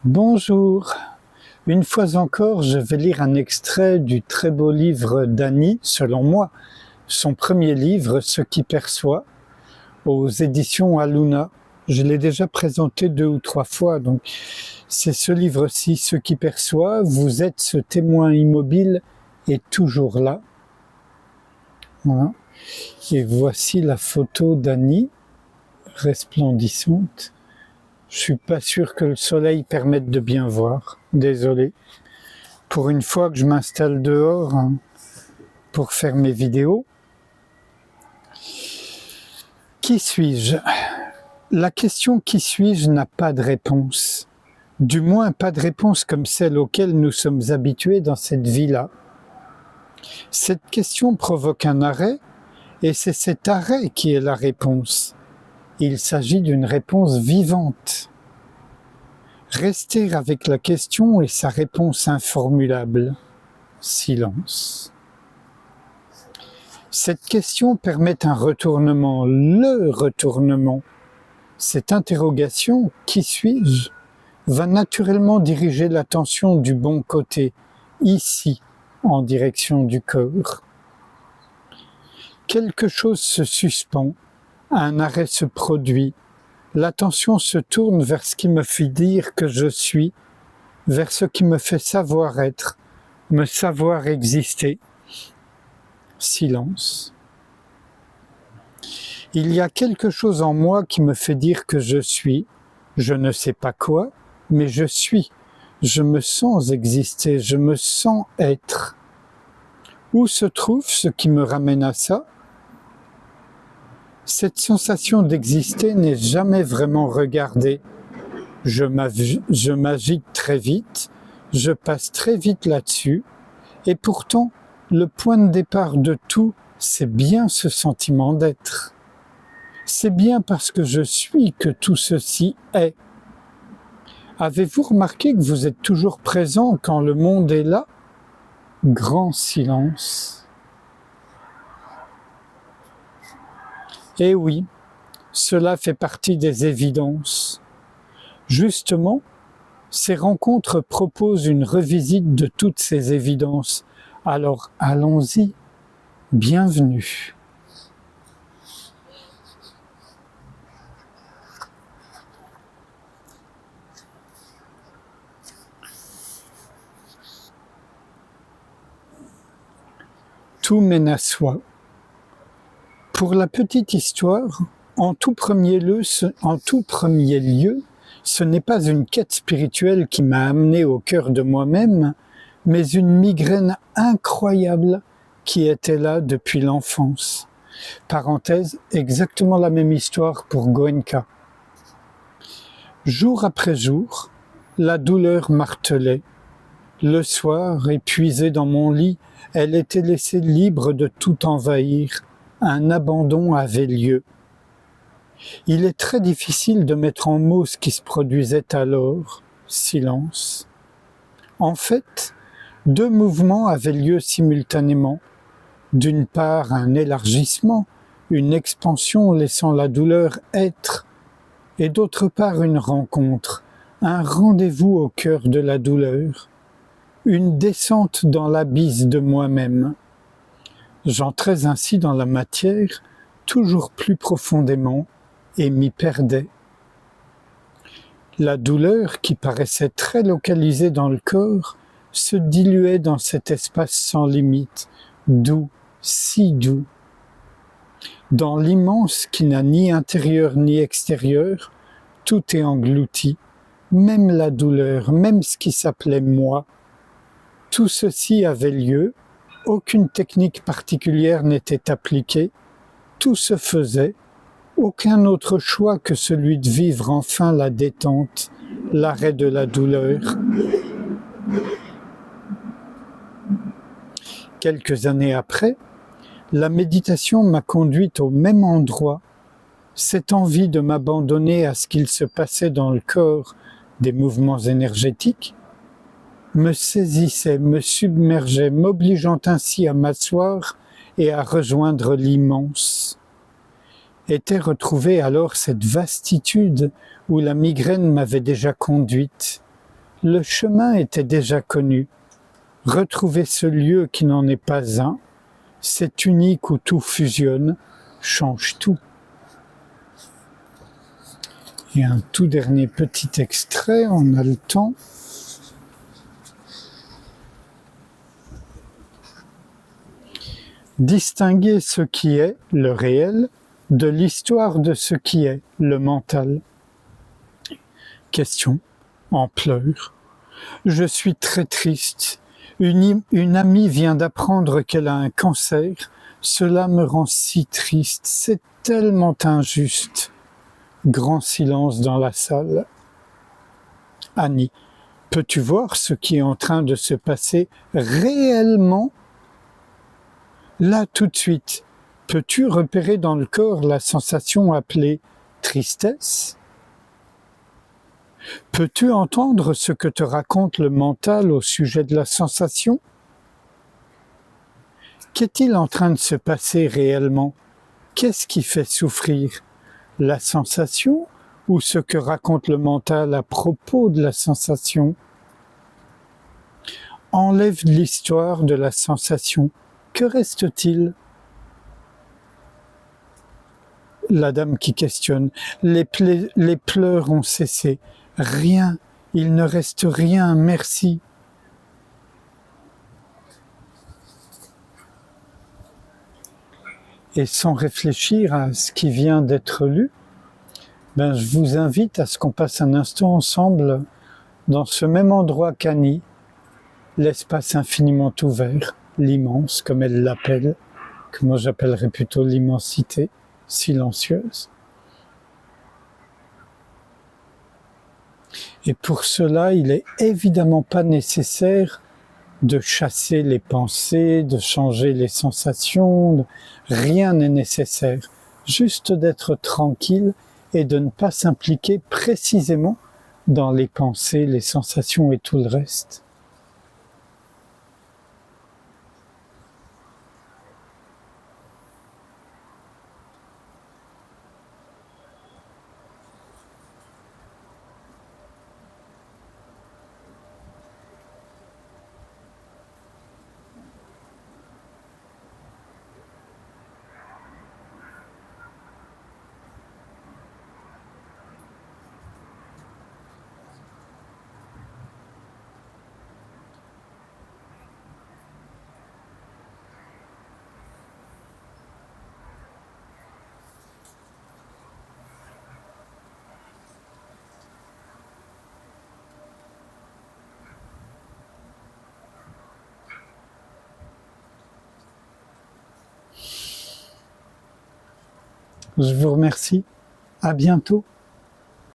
Bonjour, une fois encore je vais lire un extrait du très beau livre d'Annie, selon moi, son premier livre, Ce qui perçoit, aux éditions Aluna. Je l'ai déjà présenté 2 ou 3 fois, donc c'est ce livre-ci, Ce qui perçoit, vous êtes ce témoin immobile et toujours là. Voilà. Et voici la photo d'Annie, resplendissante. Je suis pas sûr que le soleil permette de bien voir, désolé. Pour une fois que je m'installe dehors pour faire mes vidéos. Qui suis-je? La question qui suis-je n'a pas de réponse. Du moins pas de réponse comme celle auquel nous sommes habitués dans cette vie-là. Cette question provoque un arrêt et c'est cet arrêt qui est la réponse. Il s'agit d'une réponse vivante. Rester avec la question et sa réponse informulable. Silence. Cette question permet un retournement, le retournement. Cette interrogation, qui suis-je, va naturellement diriger l'attention du bon côté, ici, en direction du cœur. Quelque chose se suspend, un arrêt se produit, l'attention se tourne vers ce qui me fait dire que je suis, vers ce qui me fait savoir être, me savoir exister. Silence. Il y a quelque chose en moi qui me fait dire que je suis, je ne sais pas quoi, mais je suis, je me sens exister, je me sens être. Où se trouve ce qui me ramène à ça? Cette sensation d'exister n'est jamais vraiment regardée. Je m'agite très vite, je passe très vite là-dessus, et pourtant, le point de départ de tout, c'est bien ce sentiment d'être. C'est bien parce que je suis que tout ceci est. Avez-vous remarqué que vous êtes toujours présent quand le monde est là? Grand silence. Eh oui, cela fait partie des évidences. Justement, ces rencontres proposent une revisite de toutes ces évidences. Alors allons-y, bienvenue. Tout mène à soi. Pour la petite histoire, en tout premier lieu, ce n'est pas une quête spirituelle qui m'a amené au cœur de moi-même, mais une migraine incroyable qui était là depuis l'enfance. Parenthèse, exactement la même histoire pour Goenka. Jour après jour, la douleur martelait. Le soir, épuisée dans mon lit, elle était laissée libre de tout envahir. Un abandon avait lieu. Il est très difficile de mettre en mots ce qui se produisait alors. Silence. En fait, 2 mouvements avaient lieu simultanément. D'une part, un élargissement, une expansion laissant la douleur être, et d'autre part, une rencontre, un rendez-vous au cœur de la douleur, une descente dans l'abysse de moi-même. J'entrais ainsi dans la matière toujours plus profondément et m'y perdais. La douleur, qui paraissait très localisée dans le corps, se diluait dans cet espace sans limite, doux, si doux. Dans l'immense qui n'a ni intérieur ni extérieur, tout est englouti, même la douleur, même ce qui s'appelait moi. Tout ceci avait lieu. Aucune technique particulière n'était appliquée, tout se faisait, aucun autre choix que celui de vivre enfin la détente, l'arrêt de la douleur. Quelques années après, la méditation m'a conduite au même endroit. Cette envie de m'abandonner à ce qu'il se passait dans le corps, des mouvements énergétiques, me saisissait, me submergeait, m'obligeant ainsi à m'asseoir et à rejoindre l'immense. Était retrouvée alors cette vastitude où la migraine m'avait déjà conduite, Le chemin était déjà connu. Retrouver ce lieu qui n'en est pas un, cet unique où tout fusionne, change tout. Et un tout dernier petit extrait, on a le temps. Distinguer ce qui est, le réel, de l'histoire de ce qui est, le mental. Question, en pleurs. Je suis très triste. Une amie vient d'apprendre qu'elle a un cancer. Cela me rend si triste. C'est tellement injuste. Grand silence dans la salle. Annie, peux-tu voir ce qui est en train de se passer réellement? Là, tout de suite, peux-tu repérer dans le corps la sensation appelée tristesse? Peux-tu entendre ce que te raconte le mental au sujet de la sensation? Qu'est-il en train de se passer réellement? Qu'est-ce qui fait souffrir? La sensation ou ce que raconte le mental à propos de la sensation? Enlève l'histoire de la sensation. Que reste-t-il? La dame qui questionne. Les pleurs ont cessé. Rien. Il ne reste rien. Merci. Et sans réfléchir à ce qui vient d'être lu, je vous invite à ce qu'on passe un instant ensemble dans ce même endroit qu'Annie, l'espace infiniment ouvert, l'immense, comme elle l'appelle, que moi j'appellerais plutôt l'immensité silencieuse. Et pour cela, il est évidemment pas nécessaire de chasser les pensées, de changer les sensations, rien n'est nécessaire. Juste d'être tranquille et de ne pas s'impliquer précisément dans les pensées, les sensations et tout le reste. Je vous remercie. À bientôt.